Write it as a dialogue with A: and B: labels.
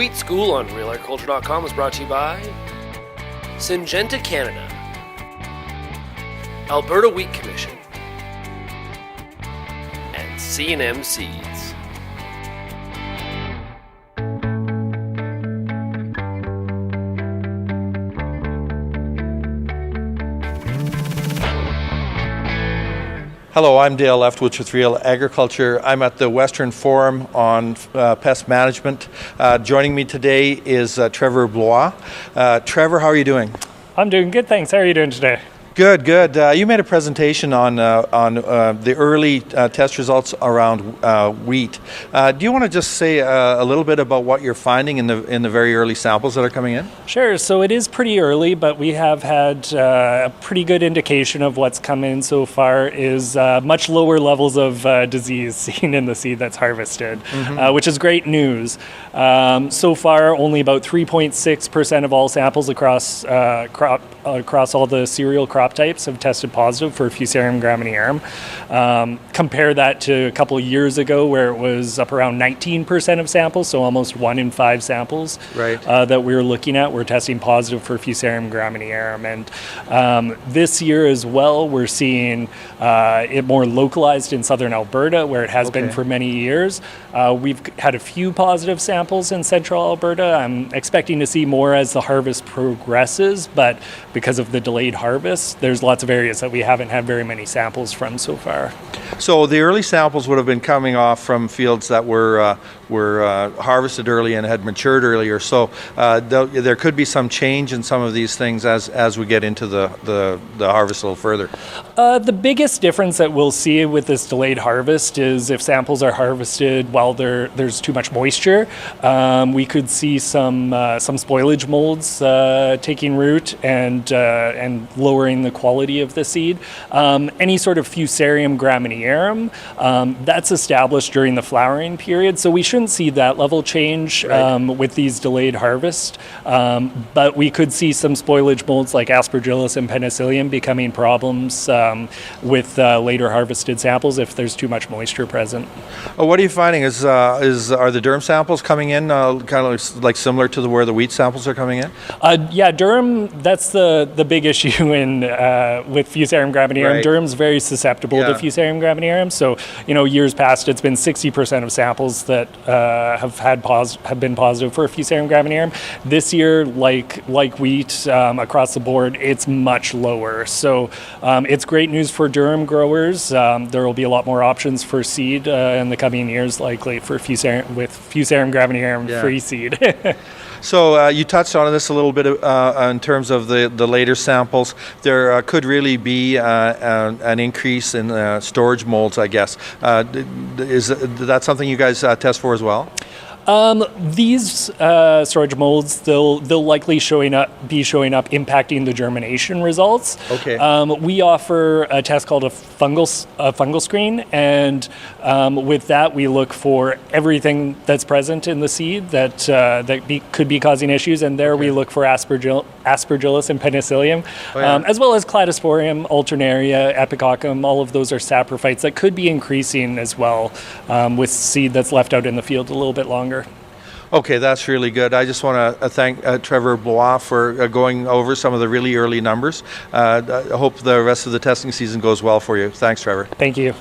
A: Wheat School on RealAgriculture.com is brought to you by Syngenta Canada, Alberta Wheat Commission, and C&M Seeds.
B: Hello, I'm Dale Leftwich with Real Agriculture. I'm at the Western Forum on Pest Management. Joining me today is Trevor Blois. Trevor, how are you doing?
C: I'm doing good, thanks. How are you doing today?
B: Good, good. You made a presentation on the early test results around wheat. Do you want to just say a little bit about what you're finding in the very early samples that are coming in?
C: Sure. So it is pretty early, but we have had a pretty good indication of what's come in so far is much lower levels of disease seen in the seed that's harvested, which is great news. So far, only about 3.6% of all samples across all the cereal crop types have tested positive for Fusarium graminearum. Compare that to a couple of years ago where it was up around 19% of samples, so almost 1 in 5 samples that we were looking at were testing positive for Fusarium graminearum. And this year as well, we're seeing it more localized in southern Alberta where it has been for many years. We've had a few positive samples in central Alberta. I'm expecting to see more as the harvest progresses, but because of the delayed harvest, there's lots of areas that we haven't had very many samples from so far.
B: So the early samples would have been coming off from fields that were harvested early and had matured earlier. So there could be some change in some of these things as we get into the harvest a little further.
C: The biggest difference that we'll see with this delayed harvest is if samples are harvested while there's too much moisture, we could see some spoilage molds taking root and lowering the quality of the seed. Any sort of Fusarium graminearum, that's established during the flowering period, so we shouldn't see that level change with these delayed harvests. But we could see some spoilage molds like Aspergillus and Penicillium becoming problems with later harvested samples if there's too much moisture present.
B: What are you finding? Are the durum samples coming in kind of like similar to where the wheat samples are coming in?
C: Yeah, durum, that's the big issue with Fusarium graminearum. Durum's very susceptible to Fusarium graminearum. So, years past, it's been 60% of samples that have been positive for Fusarium graminearum. This year, like wheat across the board, it's much lower. So it's great news for durum growers. There will be a lot more options for seed in the coming years, likely for Fusarium graminearum free seed.
B: So you touched on this a little bit in terms of the later samples. There could really be an increase in storage molds, I guess. Is that something you guys test for as well?
C: These storage molds, they'll likely be showing up impacting the germination results. We offer a test called a fungal screen, and with that we look for everything that's present in the seed that could be causing issues, and there we look for Aspergillus and Penicillium, as well as Cladosporium, Alternaria, Epicoccum. All of those are saprophytes that could be increasing as well with seed that's left out in the field a little bit longer.
B: Okay, that's really good. I just want to thank Trevor Blois for going over some of the really early numbers. I hope the rest of the testing season goes well for you. Thanks, Trevor.
C: Thank you.